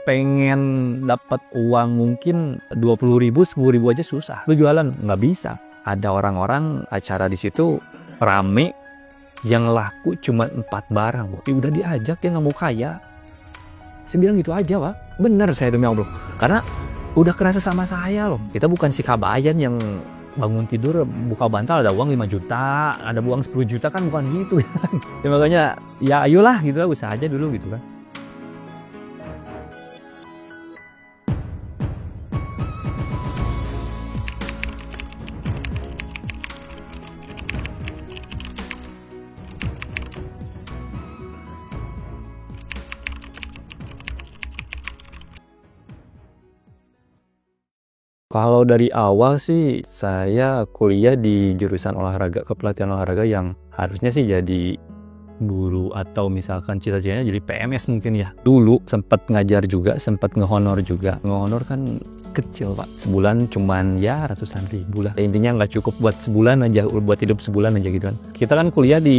pengen dapat uang mungkin 20.000, 10.000 aja susah. Lu jualan nggak bisa. Ada orang-orang acara di situ rame yang laku cuma 4 barang. Tapi udah diajak dia nggak mau kaya. Saya bilang gitu aja, Pak. Bener saya demi Allah. Karena udah kerasa sama saya loh. Kita bukan si kabayan yang bangun tidur buka bantal ada uang 5 juta, ada uang 10 juta kan, bukan gitu kan. Ya, makanya ya ayolah gitu lah, usaha aja dulu gitu kan. Kalau dari awal sih saya kuliah di jurusan olahraga, kepelatihan olahraga, yang harusnya sih jadi guru atau misalkan cita-citanya jadi PMS mungkin ya. Dulu sempat ngajar juga, sempat ngehonor juga. Ngehonor kan kecil, Pak. Sebulan cuman ya ratusan ribu lah. Intinya nggak cukup buat sebulan aja, buat hidup sebulan aja gitu kan. Kita kan kuliah di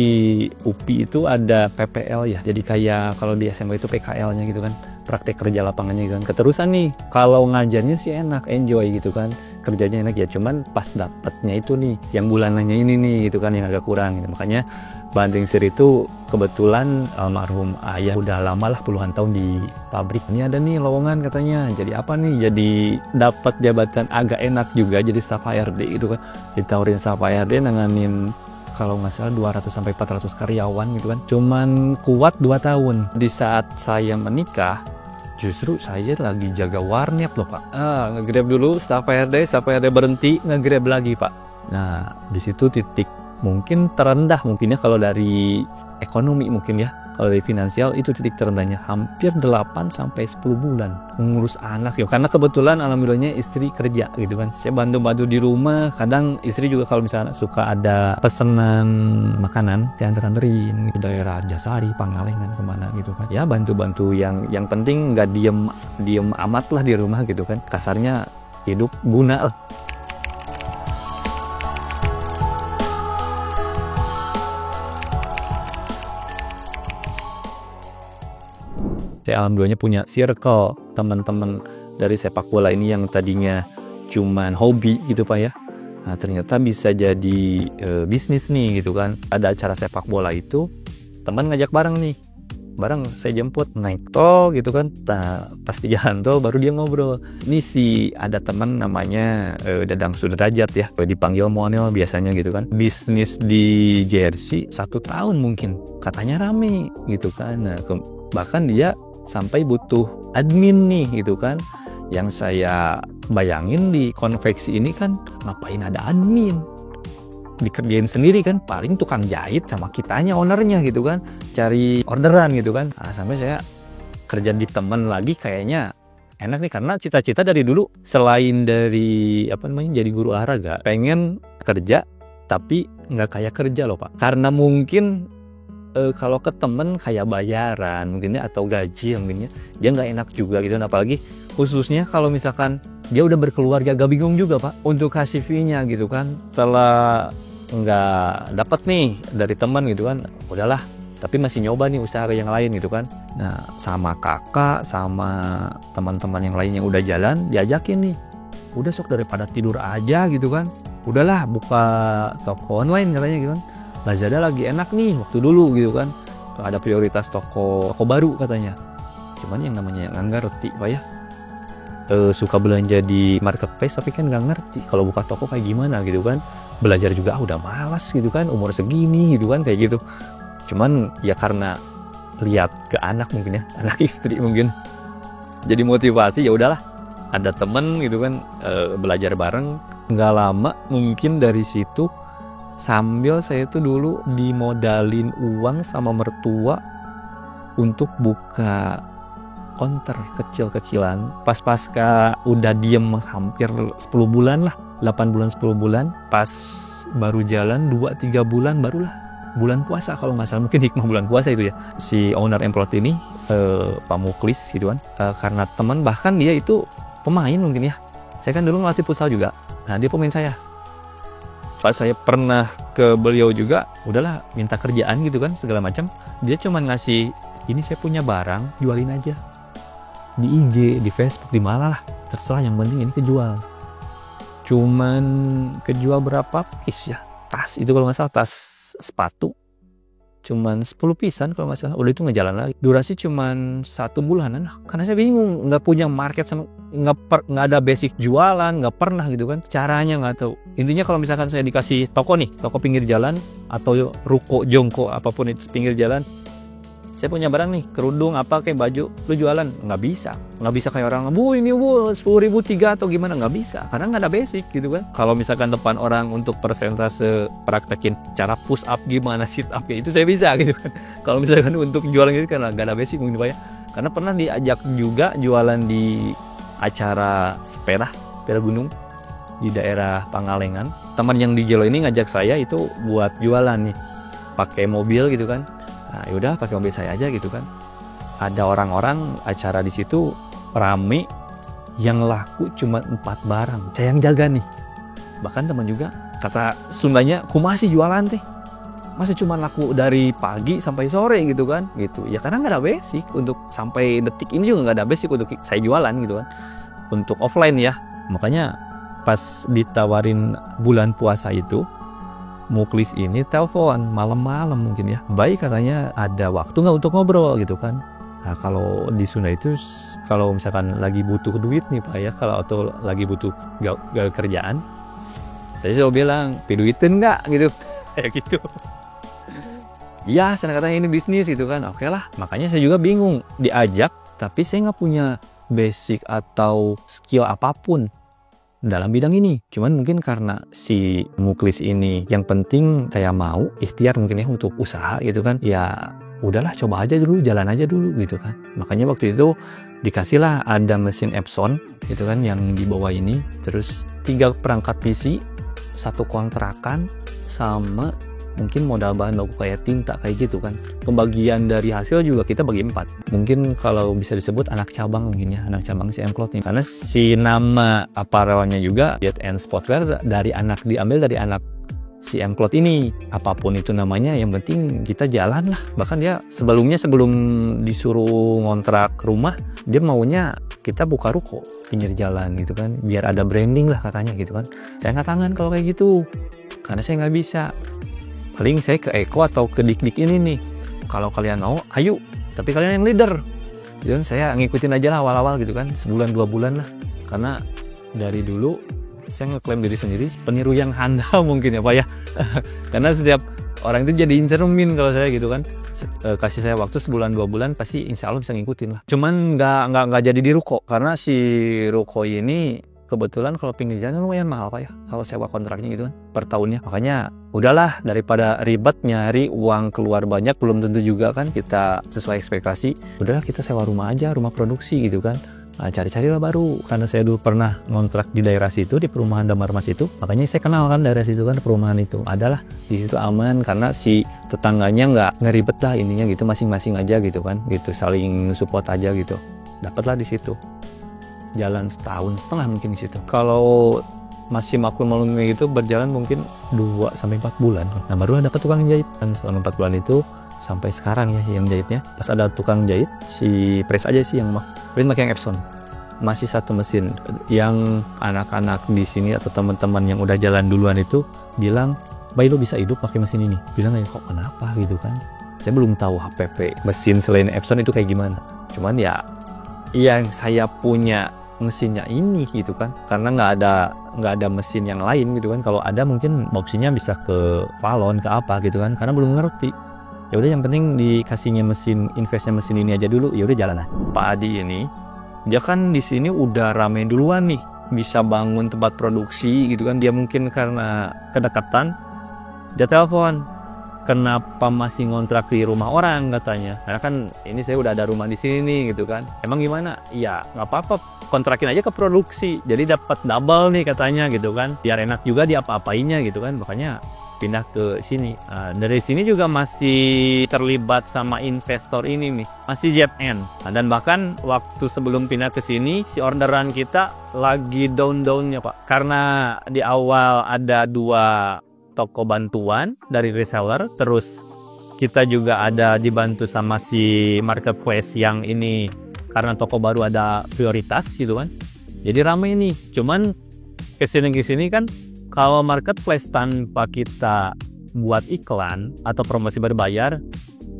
UPI itu ada PPL ya. Jadi kayak kalau di SMA itu PKL-nya gitu kan. Praktek kerja lapangannya kan. Keterusan nih, kalau ngajarnya sih enak, enjoy gitu kan. Kerjanya enak ya, cuman pas dapatnya itu nih, yang bulanannya ini nih gitu kan, yang agak kurang gitu. Makanya banting setir itu kebetulan almarhum ayah udah lama lah, puluhan tahun di pabrik. Ini ada nih lowongan katanya, jadi apa nih? Jadi dapat jabatan agak enak juga, jadi staf HRD gitu kan. Ditawarin staf HRD nanganin kalau nggak salah 200 sampai 400 karyawan gitu kan. Cuman kuat 2 tahun. Di saat saya menikah, justru saya lagi jaga warnet loh, Pak. Nge-grab dulu staf HRD berhenti, nge-grab lagi, Pak. Nah, di situ titik mungkin terendah mungkin ya, kalau dari ekonomi mungkin ya. Kalau dari finansial itu titik terendahnya, hampir 8 sampai 10 bulan mengurus anak ya. Karena kebetulan alhamdulillahnya istri kerja gitu kan. Saya bantu-bantu di rumah, kadang istri juga kalau misalnya suka ada pesanan makanan, diantar-anterin gitu, daerah Jasari, Pangalengan, kemana gitu kan. Ya bantu-bantu, yang penting nggak diem amat lah di rumah gitu kan. Kasarnya hidup guna lah. Saya alhamdulillahnya punya circle teman-teman dari sepak bola ini yang tadinya cuman hobi gitu, Pak ya. Nah, ternyata bisa jadi bisnis nih gitu kan. Ada acara sepak bola itu, teman ngajak bareng nih. Bareng saya jemput, naik tol gitu kan. Nah, pas di jalan tol baru dia ngobrol. Ini ada teman namanya Dadang Sudrajat ya. Dipanggil Monel biasanya gitu kan. Bisnis di jersey 1 tahun mungkin. Katanya rame gitu kan. Nah, bahkan dia sampai butuh admin nih gitu kan. Yang saya bayangin di konveksi ini kan ngapain ada admin, dikerjain sendiri kan, paling tukang jahit sama kitanya ownernya gitu kan, cari orderan gitu kan. Nah, sampai saya kerja di temen lagi kayaknya enak nih, karena cita-cita dari dulu selain dari jadi guru olahraga, pengen kerja tapi nggak kayak kerja loh, Pak. Karena mungkin kalau ke temen kayak bayaran mungkin ya, atau gaji mungkin ya, dia nggak enak juga gitu. Apalagi khususnya kalau misalkan dia udah berkeluarga, agak bingung juga, Pak, untuk kasih fee-nya gitu kan. Setelah nggak dapat nih dari teman gitu kan, udahlah, tapi masih nyoba nih usaha yang lain gitu kan. Nah, sama kakak sama teman-teman yang lain yang udah jalan diajakin nih, udah sok daripada tidur aja gitu kan, udahlah buka toko online katanya gitu kan. Lazada lagi enak nih waktu dulu gitu kan, ada prioritas toko baru katanya. Cuman yang namanya nggak ngerti, Pak ya. Suka belanja di marketplace tapi kan nggak ngerti kalau buka toko kayak gimana gitu kan. Belajar juga udah malas gitu kan, umur segini gitu kan, kayak gitu. Cuman ya karena lihat ke anak mungkin ya, anak istri mungkin, jadi motivasi, ya udahlah, ada temen gitu kan, belajar bareng. Nggak lama mungkin dari situ, sambil saya tuh dulu dimodalin uang sama mertua untuk buka konter kecil-kecilan. Pas-pasca udah diem hampir 10 bulan lah, 8 bulan 10 bulan, pas baru jalan 2-3 bulan, barulah bulan puasa kalau nggak salah, mungkin hikmah bulan puasa itu ya. Si owner Emplot ini Pak Muklis gitu kan, karena teman, bahkan dia itu pemain mungkin ya. Saya kan dulu ngelatih futsal juga, nah dia pemain saya. Pas saya pernah ke beliau juga, udahlah minta kerjaan gitu kan, segala macam. Dia cuma ngasih, ini saya punya barang, jualin aja. di IG, di Facebook, di mana lah, terserah, yang penting ini kejual. Cuman kejual berapa piece ya? Tas itu kalau nggak salah, tas sepatu cuman 10 pisan kalau nggak salah. Udah itu ngejalan lagi. Durasi cuman 1 bulanan. Karena saya bingung, nggak punya market, sama nggak ada basic jualan, nggak pernah gitu kan. Caranya nggak tahu. Intinya kalau misalkan saya dikasih toko nih, toko pinggir jalan atau ruko, jongko, apapun itu pinggir jalan, saya punya barang nih, kerudung apa kayak baju, lu jualan, nggak bisa kayak orang, bu ini bu 10.000 3 atau gimana, nggak bisa, karena nggak ada basic gitu kan. Kalau misalkan depan orang untuk persentase praktekin cara push up gimana, sit up kayak itu saya bisa gitu kan. Kalau misalkan untuk jualan gitu kan nggak ada basic mungkin Pak ya. Karena pernah diajak juga jualan di acara sepeda gunung di daerah Pangalengan. Teman yang di Jelo ini ngajak saya itu buat jualan nih, pakai mobil gitu kan. Nah, yaudah pakai mobil saya aja gitu kan. Ada orang-orang acara di situ rame, yang laku cuma 4 barang. Saya yang jaga nih. Bahkan teman juga kata Sundanya, kumaha sih jualan teh? Masa cuma laku dari pagi sampai sore gitu kan? Gitu. Ya karena nggak ada basic untuk sampai detik ini juga nggak ada basic untuk saya jualan gitu kan. Untuk offline ya. Makanya pas ditawarin bulan puasa itu, Muklis ini telepon malam-malam mungkin ya. Baik katanya, ada waktu nggak untuk ngobrol gitu kan. Nah, kalau di Sunda itu kalau misalkan lagi butuh duit nih Pak ya, kalau atau lagi butuh kerjaan, saya selalu bilang, "Duitin nggak?" gitu. Kayak gitu. Iya, saya katanya ini bisnis gitu kan. Oke lah, makanya saya juga bingung diajak, tapi saya nggak punya basic atau skill apapun dalam bidang ini. Cuman mungkin karena si Muklis ini yang penting saya mau ikhtiar mungkin ya untuk usaha gitu kan, ya udahlah coba aja dulu, jalan aja dulu gitu kan. Makanya waktu itu dikasihlah ada mesin Epson gitu kan yang dibawa ini, terus 3 perangkat PC, 1 kontrakan, sama mungkin modal bahan baku kayak tinta kayak gitu kan. Pembagian dari hasil juga kita bagi 4. Mungkin kalau bisa disebut anak cabang mungkin ya, anak cabang si M-Cloth nih. Karena si nama apparelnya juga Jet and Sportwear diambil dari anak si M-Cloth ini. Apapun itu namanya, yang penting kita jalan lah. Bahkan dia sebelum disuruh ngontrak rumah, dia maunya kita buka ruko pinggir jalan gitu kan, biar ada branding lah katanya gitu kan. Saya nggak tangan kalau kayak gitu, karena saya nggak bisa. Paling saya ke Eko atau ke Dik-Dik ini nih. Kalau kalian mau, ayo. Tapi kalian yang leader. Dan saya ngikutin aja lah awal-awal gitu kan. Sebulan 2 bulan lah. Karena dari dulu saya ngeklaim diri sendiri peniru yang handal mungkin ya Pak ya. Karena setiap orang itu jadi cermin kalau saya gitu kan. Kasih saya waktu sebulan 2 bulan pasti insya Allah bisa ngikutin lah. Cuman nggak jadi di ruko. Karena si ruko ini kebetulan kalau pinggir jalan lumayan mahal Pak ya, kalau sewa kontraknya gitu kan per tahunnya. Makanya udahlah, daripada ribet nyari uang keluar banyak belum tentu juga kan kita sesuai ekspektasi, udahlah kita sewa rumah aja, rumah produksi gitu kan. Nah, cari-carilah baru, karena saya dulu pernah ngontrak di daerah situ, di perumahan Damar Mas itu, makanya saya kenal kan daerah situ kan, perumahan itu adalah di situ aman karena si tetangganya nggak ngeribet lah intinya gitu, masing-masing aja gitu kan, gitu saling support aja gitu, dapatlah di situ. Jalan 1,5 tahun mungkin di situ. Kalau masih maklum gitu berjalan mungkin 2 sampai 4 bulan. Nah, baru dapat tukang jahit. Dan selama 4 bulan itu sampai sekarang ya yang jahitnya. Pas ada tukang jahit, si press aja sih yang pakai yang Epson. Masih 1 mesin. Yang anak-anak di sini atau teman-teman yang udah jalan duluan itu bilang, "Bay, lo bisa hidup pakai mesin ini." Bilang aja, kok kenapa gitu kan. Saya belum tahu HPP mesin selain Epson itu kayak gimana. Cuman ya yang saya punya mesinnya ini gitu kan, karena nggak ada mesin yang lain gitu kan. Kalau ada mungkin opsinya bisa ke Valon, ke apa gitu kan, karena belum ngerti. Ya udah, yang penting dikasihnya investnya mesin ini aja dulu, ya udah jalan lah. Pak Adi ini dia kan di sini udah rame duluan nih, bisa bangun tempat produksi gitu kan. Dia mungkin karena kedekatan dia telepon, "Kenapa masih ngontrak di rumah orang?" katanya. Karena kan ini saya udah ada rumah di sini nih gitu kan. Emang gimana? Ya nggak apa-apa, kontrakin aja ke produksi. Jadi dapat double nih katanya gitu kan. Biar enak juga diapa-apainnya gitu kan. Makanya pindah ke sini. Nah, dari sini juga masih terlibat sama investor ini nih. Masih JPN. Nah, dan bahkan waktu sebelum pindah ke sini, si orderan kita lagi down-downnya Pak. Karena di awal ada 2 toko bantuan dari reseller, terus kita juga ada dibantu sama si marketplace yang ini karena toko baru ada prioritas gitu kan. Jadi ramai nih. Cuman kesini kan kalau marketplace tanpa kita buat iklan atau promosi berbayar,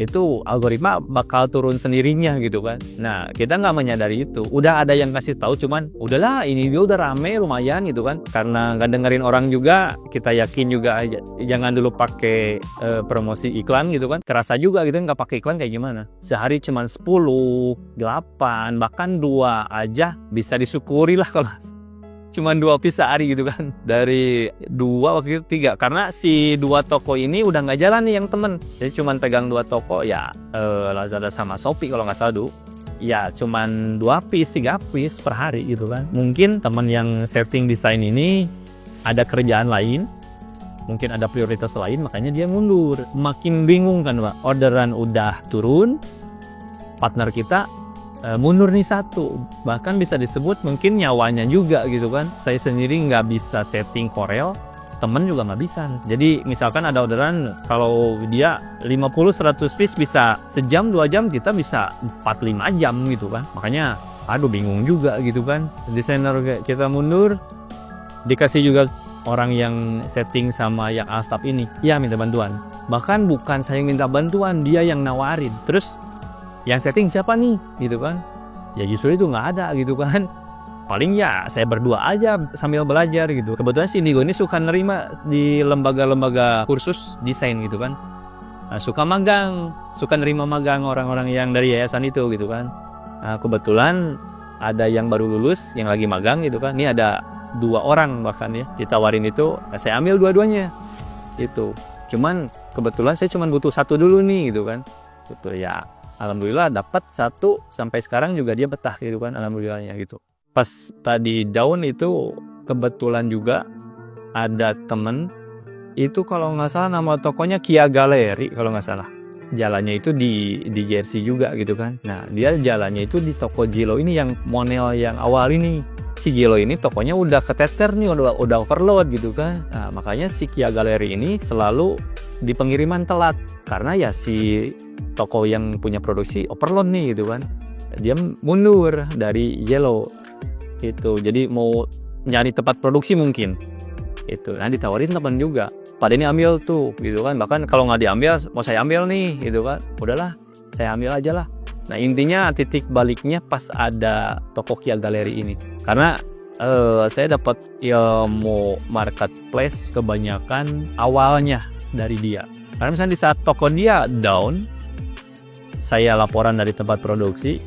itu algoritma bakal turun sendirinya gitu kan. Nah, kita nggak menyadari itu. Udah ada yang kasih tahu, cuman udahlah ini dia udah rame lumayan gitu kan. Karena nggak dengerin orang juga, kita yakin juga jangan dulu pakai promosi iklan gitu kan. Kerasa juga gitu nggak pakai iklan kayak gimana. Sehari cuman 10, 8, bahkan 2 aja bisa disyukuri lah kalau cuman 2 piece sehari gitu kan. Dari 2 waktu itu 3 karena si 2 toko ini udah nggak jalan nih yang temen. Jadi cuman pegang 2 toko ya, Lazada sama Shopee kalau nggak salah dulu. Ya cuman 2 piece 3 piece per hari gitu kan. Mungkin teman yang setting desain ini ada kerjaan lain, mungkin ada prioritas lain, makanya dia mundur. Makin bingung kan Pak, orderan udah turun, partner kita mundur nih 1, bahkan bisa disebut mungkin nyawanya juga gitu kan. Saya sendiri nggak bisa setting Corel, temen juga nggak bisa. Jadi misalkan ada orderan, kalau dia 50-100 piece bisa sejam 2 jam, kita bisa 4-5 jam gitu kan. Makanya aduh bingung juga gitu kan. Desainer kita mundur, dikasih juga orang yang setting sama yang Alstab ini, ya minta bantuan. Bahkan bukan saya yang minta bantuan, dia yang nawarin. Terus yang setting siapa nih gitu kan. Ya justru itu nggak ada gitu kan. Paling ya saya berdua aja sambil belajar gitu. Kebetulan si Indigo ini suka nerima di lembaga-lembaga kursus desain gitu kan. Nah, suka magang, suka nerima magang orang-orang yang dari yayasan itu gitu kan. Nah, kebetulan ada yang baru lulus yang lagi magang gitu kan. Ini ada 2 orang bahkan ya ditawarin itu, saya ambil dua-duanya itu. Cuman kebetulan saya cuma butuh 1 dulu nih gitu kan. Betul ya. Alhamdulillah dapat 1 sampai sekarang juga dia betah gitu kan, alhamdulillahnya gitu. Pas tadi down itu kebetulan juga ada temen itu kalau nggak salah nama tokonya Kia Gallery kalau nggak salah. Jalannya itu di Jersey juga gitu kan. Nah dia jalannya itu di toko Jilo ini yang model yang awal ini. Si Jilo ini tokonya udah keteter nih, udah overload gitu kan. Nah makanya si Kia Gallery ini selalu di pengiriman telat karena ya si toko yang punya produksi overload nih gitu kan. Dia mundur dari Yellow itu, jadi mau nyari tempat produksi mungkin itu. Nah ditawarin teman juga, pada ini ambil tuh gitu kan. Bahkan kalau nggak diambil mau saya ambil nih gitu kan, udahlah saya ambil aja lah. Nah intinya titik baliknya pas ada toko Kia Gallery ini, karena saya dapat ilmu marketplace kebanyakan awalnya dari dia. Karena misalnya di saat toko dia down, saya laporan dari tempat produksi,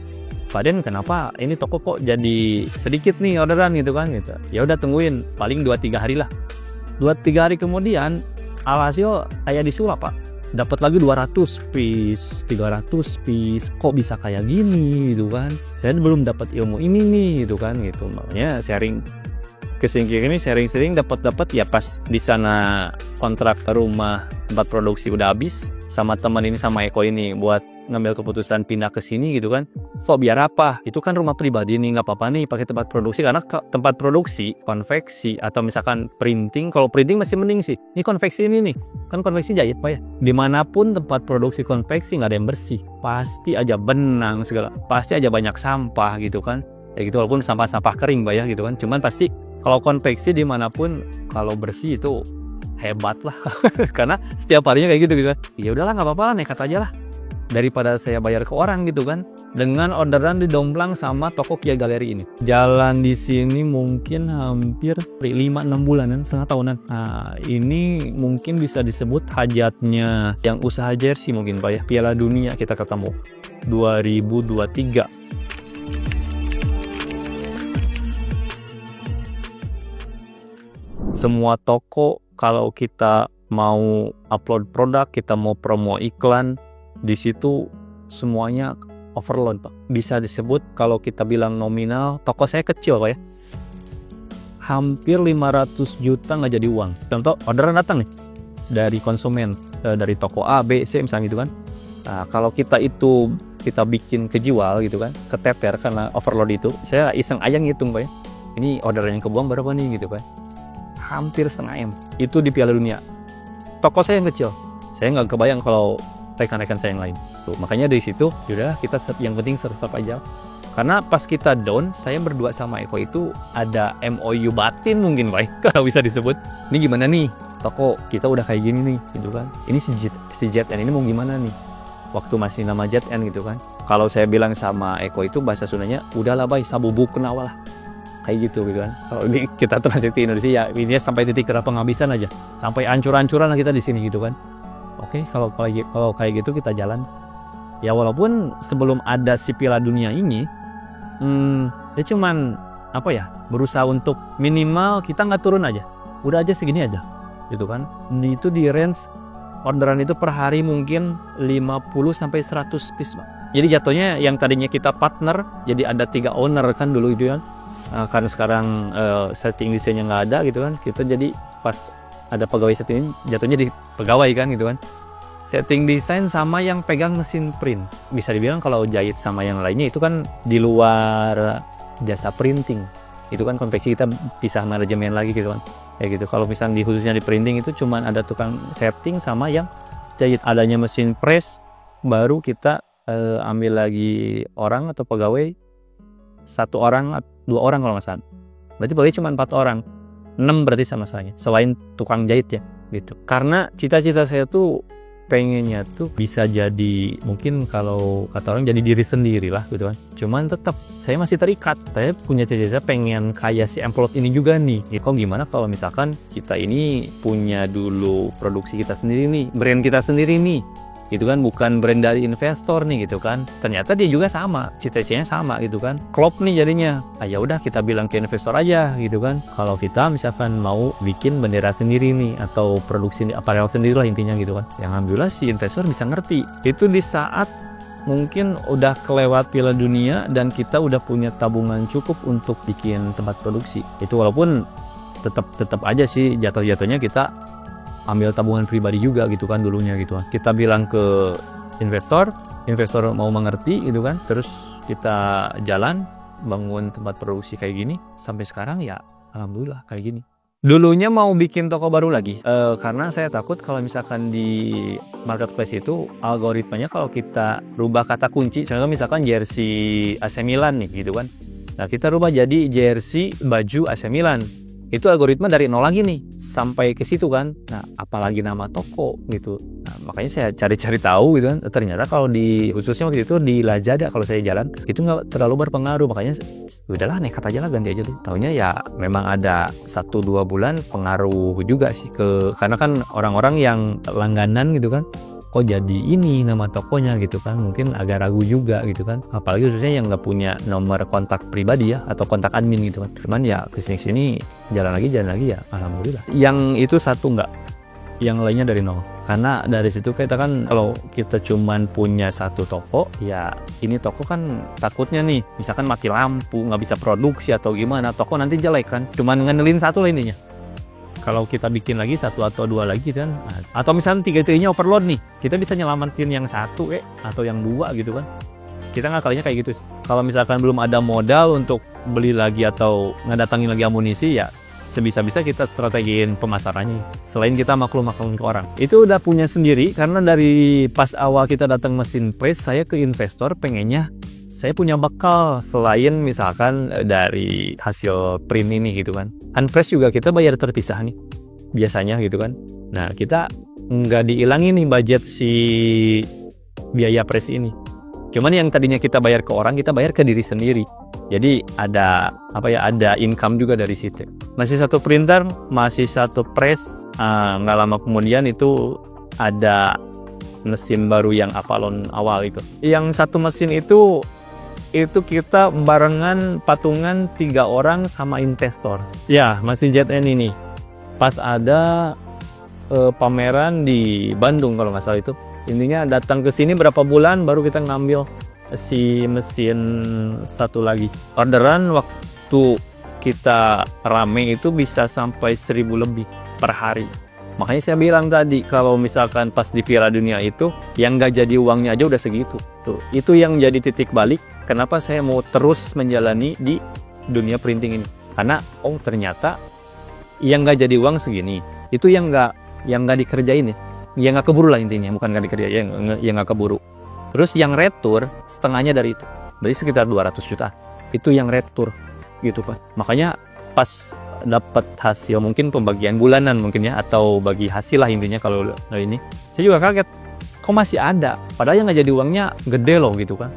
Pak Den kenapa ini toko kok jadi sedikit nih orderan gitu kan gitu. Ya udah tungguin paling 2-3 hari lah. 2-3 hari kemudian alhasil kayak disulap Pak. Dapat lagi 200 piece, 300 piece. Kok bisa kayak gini gitu kan. Saya belum dapat ilmu ini nih gitu kan gitu. Makanya sharing kesini sharing dapat ya pas di sana kontrak rumah tempat produksi udah habis, sama teman ini sama Eko ini buat ngambil keputusan pindah ke sini gitu kan. Kok biar apa? Itu kan rumah pribadi nih, nggak apa-apa nih pakai tempat produksi, karena tempat produksi konveksi atau misalkan printing, kalau printing masih mending sih. Ini konveksi ini nih, kan konveksi jahit Pak ya. Dimanapun tempat produksi konveksi nggak ada yang bersih, pasti aja benang segala, pasti aja banyak sampah gitu kan. Ya gitu, walaupun sampah-sampah kering Pak ya gitu kan. Cuman pasti kalau konveksi dimanapun kalau bersih itu hebat lah. Karena setiap harinya kayak gitu kan. Ya udahlah nggak apa-apa lah, nekat aja lah. Daripada saya bayar ke orang gitu kan, dengan orderan didomplang sama toko Kia Gallery ini. Jalan di sini mungkin hampir 5-6 bulanan, setengah tahunan. Nah, ini mungkin bisa disebut hajatnya yang usaha jersey mungkin Pak ya. Piala Dunia kita ketemu 2023. Semua toko kalau kita mau upload produk, kita mau promo iklan, di situ semuanya overload Pak. Bisa disebut kalau kita bilang nominal, toko saya kecil Pak ya, hampir 500 juta nggak jadi uang. Contoh orderan datang nih dari konsumen, dari toko A, B, C misalnya gitu kan. Nah kalau kita bikin kejual gitu kan, keteter karena overload itu, saya iseng aja ngitung Pak ya, ini orderan yang kebuang berapa nih gitu Pak. Hampir setengah M. Itu di Piala Dunia. Toko saya yang kecil, saya nggak kebayang kalau rekan-rekan saya yang lain. Tuh, makanya dari situ, yaudah kita yang penting serve aja. Karena pas kita down, saya berdua sama Eko itu ada MOU batin mungkin Pak, kalau bisa disebut. Ini gimana nih, toko kita udah kayak gini nih, gitu kan. Ini si ZN ini mau gimana nih, waktu masih nama ZN gitu kan. Kalau saya bilang sama Eko itu bahasa Sundanya, udahlah bay, sabubuk kenawal lah. Kayak gitu kan. Kalau ini kita translate di Indonesia ya, ini sampai titik penghabisan aja. Sampai ancur-ancuran lah kita di sini gitu kan. Oke, kalau kayak gitu kita jalan. Ya walaupun sebelum ada si Piala Dunia ini, dia cuman berusaha untuk minimal kita nggak turun aja, udah aja segini aja gitu kan. Itu di range orderan itu per hari mungkin 50 sampai 100 piece Pak. Jadi jatuhnya yang tadinya kita partner jadi ada 3 owner kan dulu itu kan. Karena sekarang setting desainnya nggak ada gitu kan, kita jadi pas ada pegawai setting jatuhnya di pegawai kan gitu kan. Setting desain sama yang pegang mesin print. Bisa dibilang kalau jahit sama yang lainnya itu kan di luar jasa printing. Itu kan konveksi kita pisah manajemen lagi gitu kan. Kayak gitu. Kalau misalnya khususnya di printing itu cuman ada tukang setting sama yang jahit. Adanya mesin press baru kita ambil lagi orang atau pegawai 1 orang 2 orang kalau nggak salah. Berarti pegawai cuma 4 orang. 6 berarti sama saya. Selain tukang jahit ya gitu. Karena cita-cita saya tuh pengennya tuh bisa jadi, mungkin kalau kata orang jadi diri sendiri lah gitu kan. Cuman tetap saya masih terikat. Saya punya cita-cita pengen kayak si Emplot ini juga nih. Kok gimana kalau misalkan kita ini punya dulu produksi kita sendiri nih, brand kita sendiri nih. Gitu kan, bukan brand dari investor nih gitu kan. Ternyata dia juga sama, cita-citanya sama gitu kan. Klop nih jadinya. Ya udah kita bilang ke investor aja gitu kan. Kalau kita misalkan mau bikin bendera sendiri nih atau produksi aparel sendiri lah intinya gitu kan. Yang alhamdulillah si investor bisa ngerti. Itu di saat mungkin udah kelewat Piala Dunia dan kita udah punya tabungan cukup untuk bikin tempat produksi. Itu walaupun tetap aja sih jatuh-jatuhnya kita ambil tabungan pribadi juga gitu kan dulunya gitu kan. Kita bilang ke investor mau mengerti gitu kan. Terus kita jalan bangun tempat produksi kayak gini sampai sekarang ya alhamdulillah kayak gini. Dulunya mau bikin toko baru lagi karena saya takut kalau misalkan di marketplace itu algoritmanya kalau kita rubah kata kunci, contoh misalkan jersey AC Milan nih gitu kan. Nah kita rubah jadi jersey baju AC Milan. Itu algoritma dari nol lagi nih sampai ke situ kan. Nah apalagi nama toko gitu. Nah makanya saya cari-cari tahu gitu kan. Ternyata kalau di khususnya waktu itu di Lazada kalau saya jalan itu nggak terlalu berpengaruh. Makanya udahlah nekat aja lah, ganti aja tuh. Taunya ya memang ada 1-2 bulan pengaruh juga sih karena kan orang-orang yang langganan gitu kan. Kok jadi ini nama tokonya gitu kan, mungkin agak ragu juga gitu kan, apalagi khususnya yang nggak punya nomor kontak pribadi ya atau kontak admin gitu kan. Cuman ya kesini jalan lagi ya alhamdulillah. Yang itu satu nggak, yang lainnya dari nol. Karena dari situ kita kan kalau kita cuman punya 1 toko ya ini toko kan takutnya nih misalkan mati lampu nggak bisa produksi atau gimana, toko nanti jelek kan, cuman ngandelin 1 lah intinya. Kalau kita bikin lagi 1 atau 2 lagi kan, atau misalnya 3-nya overload nih, kita bisa nyelamatin yang 1 atau yang 2 gitu kan. Kita ngakalinya kayak gitu. Kalau misalkan belum ada modal untuk beli lagi atau ngedatangin lagi amunisi ya sebisa-bisa kita strategiin pemasarannya. Selain kita maklum-maklum ke orang. Itu udah punya sendiri karena dari pas awal kita datang mesin press, saya ke investor pengennya saya punya bekal selain misalkan dari hasil print ini gitu kan. Unpress juga kita bayar terpisah nih biasanya gitu kan. Nah kita nggak dihilangin nih budget si biaya press ini. Cuman yang tadinya kita bayar ke orang, kita bayar ke diri sendiri. Jadi ada ada income juga dari situ. Masih 1 printer, masih 1 press. Nggak lama kemudian itu ada mesin baru yang Avalon awal itu. Yang 1 mesin itu kita barengan patungan 3 orang sama investor. Ya, masih ZN ini. Pas ada pameran di Bandung kalau nggak salah itu. Intinya datang ke sini berapa bulan baru kita ngambil si mesin 1 lagi. Orderan waktu kita rame itu bisa sampai 1000 lebih per hari. Makanya saya bilang tadi kalau misalkan pas di Piala Dunia itu yang nggak jadi uangnya aja udah segitu. Tuh, itu yang jadi titik balik kenapa saya mau terus menjalani di dunia printing ini. Karena ternyata yang nggak jadi uang segini, itu yang nggak dikerjain ya. Yang nggak keburu lah intinya, bukan nggak dikerjain, yang nggak keburu. Terus yang retur setengahnya dari itu. berarti sekitar 200 juta. Itu yang retur gitu kan. Makanya pas dapat hasil mungkin pembagian bulanan mungkin ya, atau bagi hasil lah intinya kalau ini, saya juga kaget kok masih ada, padahal yang nggak jadi uangnya gede loh gitu kan,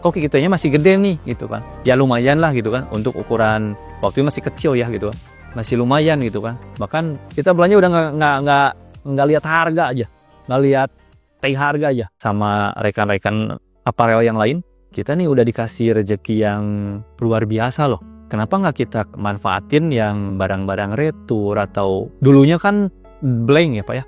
kok kitanya masih gede nih gitu kan. Ya lumayan lah gitu kan, untuk ukuran waktu itu masih kecil ya gitu kan, masih lumayan gitu kan. Bahkan kita belanja udah nggak lihat harga aja, nggak lihat tag harga aja. Sama rekan-rekan aparel yang lain, kita nih udah dikasih rezeki yang luar biasa loh. Kenapa nggak kita manfaatin yang barang-barang retur, atau dulunya kan blank ya Pak ya,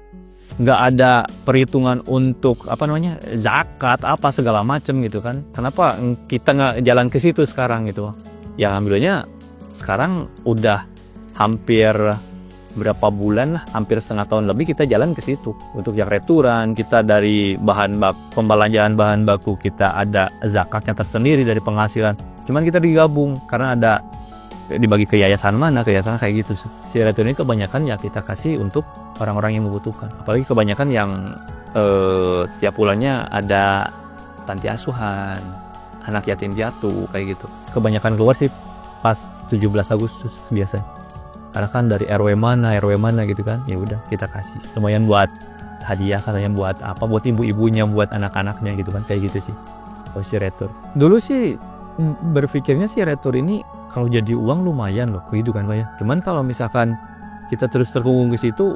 nggak ada perhitungan untuk apa namanya zakat apa segala macem gitu kan. Kenapa kita nggak jalan ke situ sekarang gitu? Ya alhamdulillahnya sekarang udah hampir berapa bulan lah, hampir setengah tahun lebih kita jalan ke situ untuk yang returan. Kita dari pembelanjaan bahan baku kita ada zakatnya tersendiri dari penghasilan. Cuman kita digabung karena ada dibagi ke yayasan mana, ke yayasan kayak gitu. Si retur ini kebanyakan ya kita kasih untuk orang-orang yang membutuhkan. Apalagi kebanyakan yang setiap bulannya ada panti asuhan, anak yatim piatu kayak gitu. Kebanyakan keluar sih pas 17 Agustus biasanya. Karena kan dari RW mana gitu kan. Ya udah kita kasih. Lumayan buat hadiah katanya, buat apa? Buat ibu-ibunya, buat anak-anaknya gitu kan. Kayak gitu sih. Kalau si retur. Dulu sih berpikirnya si retur ini kalau jadi uang lumayan loh kehidupan Pak ya. Cuman kalau misalkan kita terus terkungkung ke situ,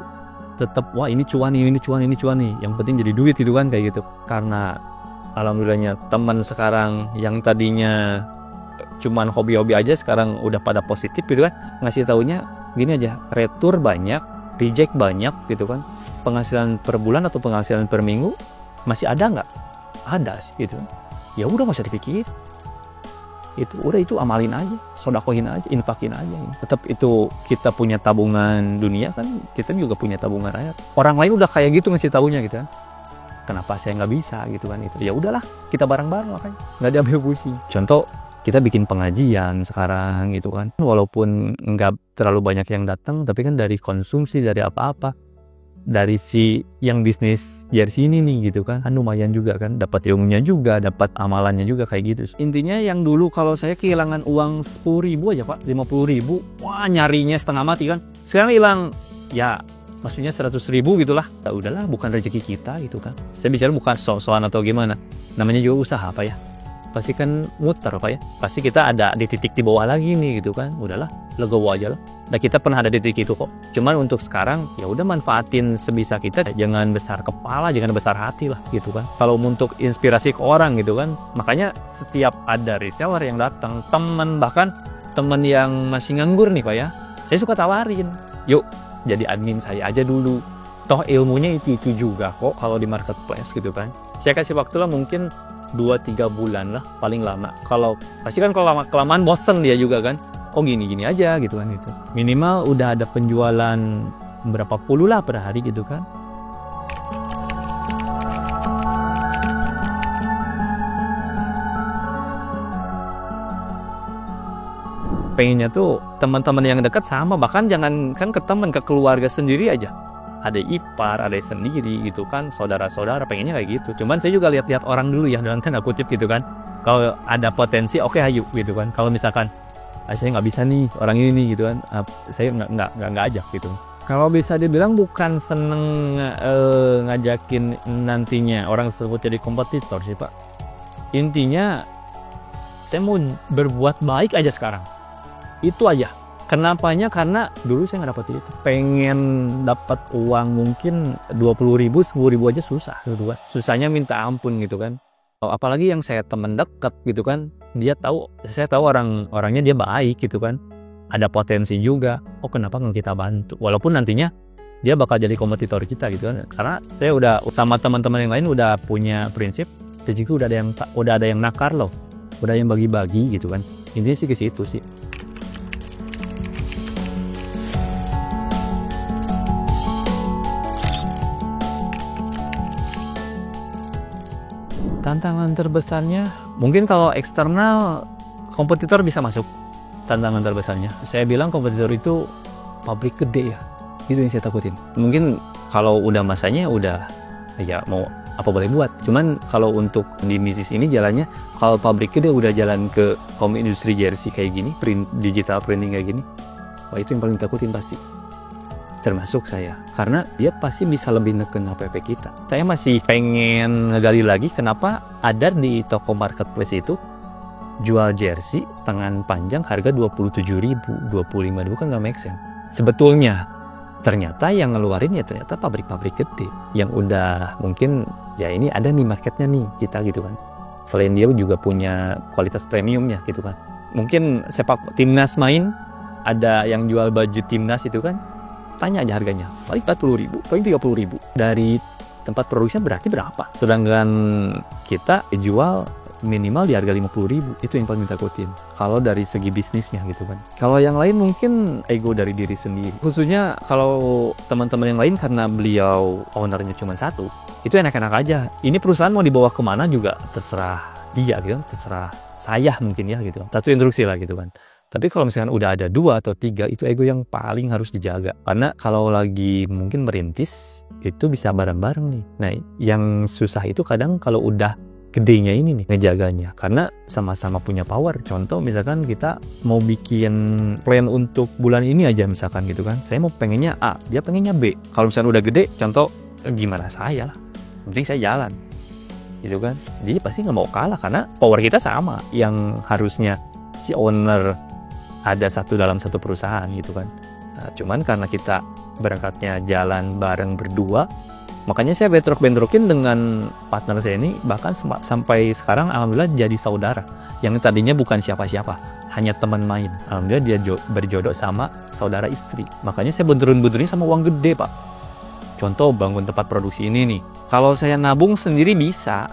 tetap wah ini cuan nih. Yang penting jadi duit gitu kan kayak gitu. Karena alhamdulillahnya teman sekarang yang tadinya cuman hobi-hobi aja sekarang udah pada positif gitu kan. Ngasih taunya gini aja, retur banyak, reject banyak gitu kan. Penghasilan per bulan atau penghasilan per minggu masih ada nggak? Ada sih gitu. Ya udah nggak usah dipikir. Itu amalin aja, sodakohin aja, infakin aja. Tetap itu kita punya tabungan dunia kan, kita juga punya tabungan akhirat. Orang lain udah kayak gitu ngasih tahunya gitu kan. Kenapa saya nggak bisa gitu kan itu? Ya udahlah, kita bareng-bareng makanya nggak diambil pusing. Contoh kita bikin pengajian sekarang gitu kan, walaupun nggak terlalu banyak yang datang, tapi kan dari konsumsi, dari apa-apa, dari si yang bisnis dari sini nih gitu kan lumayan juga kan, dapat ilmunya juga, dapat amalannya juga kayak gitu. Intinya yang dulu kalau saya kehilangan uang 10.000 aja Pak, 50.000, wah nyarinya setengah mati kan. Sekarang hilang ya maksudnya 100.000 gitulah. Ya udahlah, bukan rezeki kita gitu kan. Saya bicara bukan so-soan atau gimana, namanya juga usaha Pak ya. Pasti kan muter Pak ya, pasti kita ada di titik di bawah lagi nih gitu kan. Udahlah, legowo aja lah. Nah kita pernah ada di titik itu kok. Cuman untuk sekarang ya udah manfaatin sebisa kita, jangan besar kepala, jangan besar hati lah gitu kan. Kalau untuk inspirasi ke orang gitu kan, makanya setiap ada reseller yang datang, bahkan teman yang masih nganggur nih Pak ya, saya suka tawarin, yuk jadi admin saya aja dulu. Toh ilmunya itu juga kok kalau di marketplace gitu kan. Saya kasih waktu lah mungkin 2-3 bulan lah paling lama. Kalau pasti kan kalau kelamaan bosen dia juga kan. Kok gini-gini aja gitu kan gitu. Minimal udah ada penjualan berapa puluh lah per hari gitu kan. Pengennya tuh teman-teman yang dekat sama, bahkan jangan kan ke teman, ke keluarga sendiri aja. Ada ipar, ada sendiri gitu kan, saudara-saudara pengennya kayak gitu. Cuman saya juga lihat-lihat orang dulu ya, dalam tanda kutip gitu kan. Kalau ada potensi, oke ayo gitu kan. Kalau misalkan saya nggak bisa nih orang ini nih gitu kan, saya nggak ajak gitu. Kalau bisa dibilang bukan seneng ngajakin nantinya orang tersebut jadi kompetitor sih Pak. Intinya saya mau berbuat baik aja sekarang. Itu aja. Kenapanya? Karena dulu saya nggak dapat itu. Pengen dapat uang mungkin 20.000, 10.000 aja susah. Susahnya minta ampun gitu kan. Apalagi yang saya teman dekat gitu kan, saya tahu orangnya dia baik gitu kan, ada potensi juga. Oh kenapa nggak kita bantu? Walaupun nantinya dia bakal jadi kompetitor kita gitu kan. Karena saya udah sama teman-teman yang lain udah punya prinsip, rezekiku udah ada yang nakar loh, udah yang bagi-bagi gitu kan. Intinya sih ke situ sih. Tantangan terbesarnya mungkin kalau eksternal kompetitor bisa masuk. Tantangan terbesarnya saya bilang kompetitor itu pabrik gede ya, itu yang saya takutin. Mungkin kalau udah masanya udah ya mau apa boleh buat. Cuman kalau untuk di bisnis ini jalannya, kalau pabriknya dia udah jalan ke home industry jersey kayak gini, digital printing kayak gini, wah itu yang paling takutin pasti. Termasuk saya, karena dia pasti bisa lebih neken HPP kita. Saya masih pengen ngegali lagi kenapa ada di toko marketplace itu jual jersey tangan panjang harga 27.000, 25.000 kan nggak make sense. Sebetulnya ternyata yang ngeluarin ya ternyata pabrik-pabrik gede yang udah mungkin ya ini ada nih marketnya nih kita gitu kan. Selain dia juga punya kualitas premiumnya gitu kan. Mungkin sepak timnas main ada yang jual baju timnas itu kan, tanya aja harganya, paling 40.000, paling 30.000. Dari tempat produksinya berarti berapa? Sedangkan kita jual minimal di harga 50.000, itu yang paling ditakutin. Kalau dari segi bisnisnya gitu kan. Kalau yang lain mungkin ego dari diri sendiri. Khususnya kalau teman-teman yang lain karena beliau ownernya cuma satu, itu enak-enak aja. Ini perusahaan mau dibawa kemana juga terserah dia gitu kan, terserah saya mungkin ya gitu. Satu instruksi lah gitu kan. Tapi kalau misalkan udah ada 2 atau 3, itu ego yang paling harus dijaga. Karena kalau lagi mungkin merintis, itu bisa bareng-bareng nih. Nah, yang susah itu kadang kalau udah gedenya ini nih ngejaganya, karena sama-sama punya power. Contoh misalkan kita mau bikin plan untuk bulan ini aja misalkan gitu kan, saya mau pengennya A, dia pengennya B. Kalau misalkan udah gede, contoh gimana saya lah, penting saya jalan gitu kan. Jadi pasti nggak mau kalah karena power kita sama. Yang harusnya si owner ada satu dalam satu perusahaan gitu kan. Nah, cuman karena kita berangkatnya jalan bareng berdua, makanya saya bentrok-bentrokin dengan partner saya ini, bahkan sampai sekarang alhamdulillah jadi saudara. Yang tadinya bukan siapa-siapa, hanya teman main. Alhamdulillah dia berjodoh sama saudara istri. Makanya saya benturin sama uang gede, Pak. Contoh bangun tempat produksi ini nih. Kalau saya nabung sendiri bisa,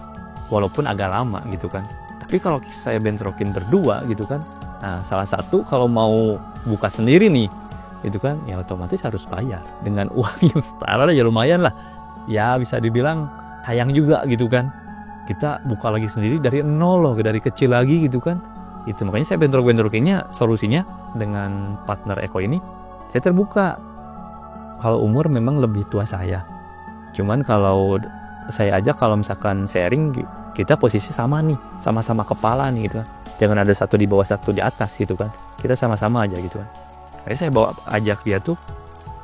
walaupun agak lama gitu kan. Tapi kalau saya bentrokin berdua gitu kan, nah salah satu kalau mau buka sendiri nih, gitu kan, ya otomatis harus bayar. Dengan uang yang setara ya lumayan lah. Ya bisa dibilang sayang juga gitu kan, kita buka lagi sendiri dari nol loh, dari kecil lagi gitu kan. Itu makanya saya bentrok-bentrokinnya, solusinya dengan partner Eko ini saya terbuka. Kalau umur memang lebih tua saya, cuman kalau saya aja kalau misalkan sharing, kita posisi sama nih, sama-sama kepala nih gitu kan. Jangan ada satu di bawah satu di atas gitu kan, kita sama-sama aja gitu kan. Jadi saya ajak dia tuh,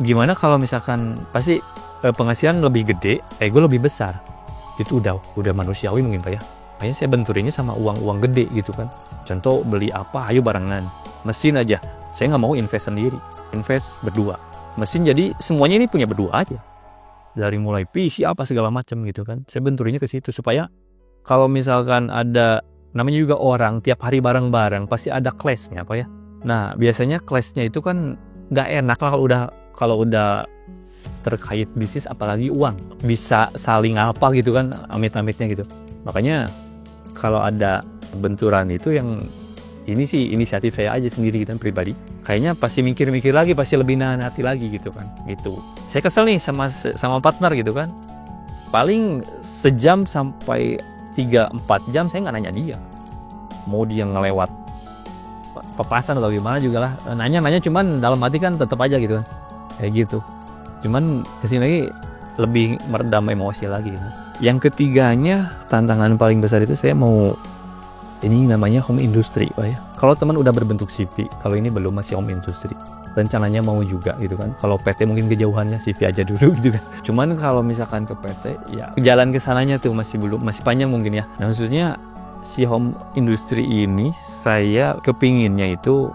gimana kalau misalkan pasti penghasilan lebih gede, ego lebih besar. Itu udah manusiawi mungkin Pak ya. Makanya saya benturinnya sama uang gede gitu kan. Contoh beli apa, ayo barengan. Mesin aja, saya nggak mau invest sendiri, invest berdua. Mesin jadi semuanya ini punya berdua aja. Dari mulai PC apa segala macam gitu kan. Saya benturinnya ke situ supaya kalau misalkan ada, namanya juga orang tiap hari bareng-bareng pasti ada clash-nya Pak ya. Nah biasanya clash-nya itu kan nggak enak kalau udah terkait bisnis, apalagi uang, bisa saling apa gitu kan, amit-amitnya gitu. Makanya kalau ada benturan itu, yang ini sih inisiatif saya aja sendiri gitu, pribadi. Kayaknya pasti mikir-mikir lagi, pasti lebih nahan hati lagi gitu kan. Gitu. Saya kesel nih sama partner gitu kan. Paling sejam sampai 3-4 jam saya nggak nanya dia. Mau dia ngelewat pepasan atau gimana juga lah. Nanya cuman dalam hati kan tetap aja gitu kan. Kayak gitu. Cuman kesini lagi lebih meredam emosi lagi. Yang ketiganya, tantangan paling besar itu saya mau, ini namanya home industry Pak ya. Kalau teman udah berbentuk CV, kalau ini belum, masih home industry. Rencananya mau juga gitu kan. Kalau PT mungkin kejauhannya CV aja dulu gitu kan. Cuman kalau misalkan ke PT, ya jalan ke sananya tuh masih panjang mungkin ya. Nah khususnya si home industry ini, saya kepinginnya itu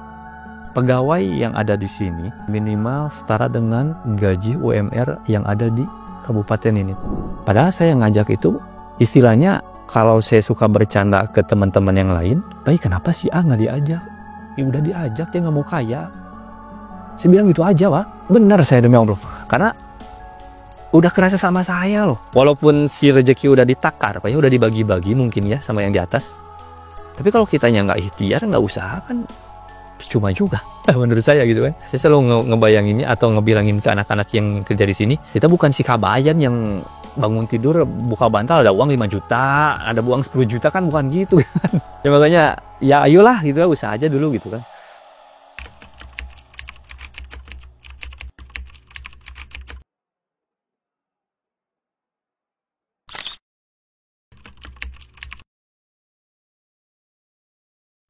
pegawai yang ada di sini minimal setara dengan gaji UMR yang ada di kabupaten ini. Padahal saya ngajak itu istilahnya, kalau saya suka bercanda ke teman-teman yang lain, baik kenapa si A nggak diajak? Ya udah diajak, dia nggak mau kaya. Saya bilang gitu aja Pak. Benar saya demi Allah. Karena udah kerasa sama saya loh. Walaupun si rezeki udah ditakar Pak ya, udah dibagi-bagi mungkin ya sama yang di atas. Tapi kalau kitanya nggak ikhtiar, nggak usaha kan cuma juga menurut saya gitu kan. Saya selalu ngebayanginnya atau ngebilangin ke anak-anak yang kerja di sini, kita bukan si kabayan yang bangun tidur buka bantal ada uang 5 juta, ada uang 10 juta kan, bukan gitu kan. Ya makanya ya ayolah gitu lah, usaha aja dulu gitu kan.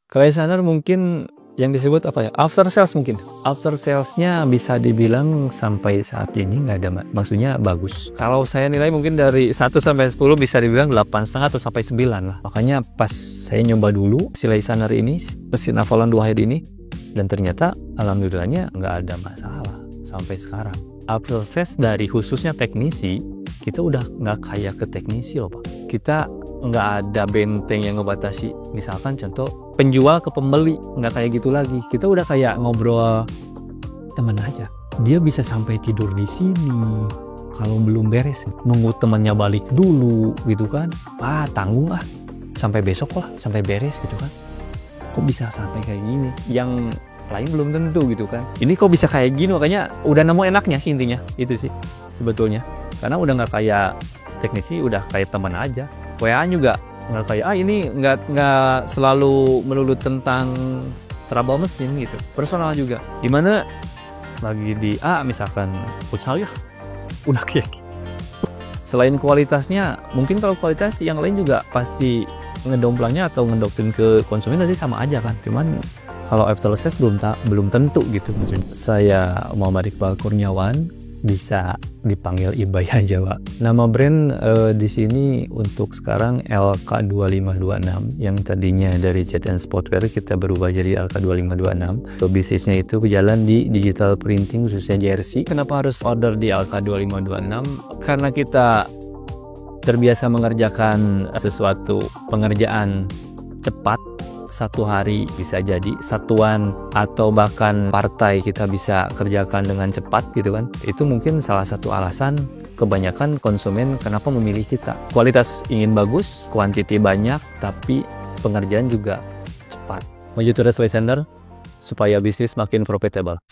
Call center mungkin yang disebut apa ya? After sales mungkin. After salesnya bisa dibilang sampai saat ini nggak ada, maksudnya bagus. Kalau saya nilai mungkin dari 1 sampai 10 bisa dibilang 8,5 atau sampai 9 lah. Makanya pas saya nyoba dulu si listener ini, mesin Avalon 2 head ini, dan ternyata alhamdulillahnya nggak ada masalah sampai sekarang. After sales dari khususnya teknisi, kita udah nggak kayak ke teknisi loh Pak. Kita nggak ada benteng yang ngebatasi, misalkan contoh penjual ke pembeli, nggak kayak gitu lagi. Kita udah kayak ngobrol teman aja. Dia bisa sampai tidur di sini kalau belum beres, nunggu temannya balik dulu gitu kan. Tanggung sampai besok lah, sampai beres gitu kan. Kok bisa sampai kayak gini? Yang lain belum tentu gitu kan. Ini kok bisa kayak gini, makanya udah nemu enaknya sih intinya. Itu sih sebetulnya. Karena udah nggak kayak teknisi, udah kayak teman aja. WA juga nggak kayak ini nggak selalu melulu tentang trouble mesin gitu. Personal juga. Dimana lagi di misalkan futsal ya, udah kayak gitu. Selain kualitasnya, mungkin kalau kualitas yang lain juga pasti ngedomplangnya atau ngedoktrin ke konsumen nanti sama aja kan. Cuman kalau after sales belum tentu gitu maksudnya. Saya Muhammad Iqbal Kurniawan, bisa dipanggil Ibai aja Pak. Nama brand di sini untuk sekarang LK2526, yang tadinya dari Jet and Sportwear kita berubah jadi LK2526. Bisnisnya itu berjalan di digital printing khususnya jersey. Kenapa harus order di LK2526? Karena kita terbiasa mengerjakan sesuatu pengerjaan cepat. 1 hari bisa jadi satuan atau bahkan partai kita bisa kerjakan dengan cepat gitu kan. Itu mungkin salah satu alasan kebanyakan konsumen kenapa memilih kita. Kualitas ingin bagus, kuantiti banyak, tapi pengerjaan juga cepat. Maju terus listener supaya bisnis makin profitable.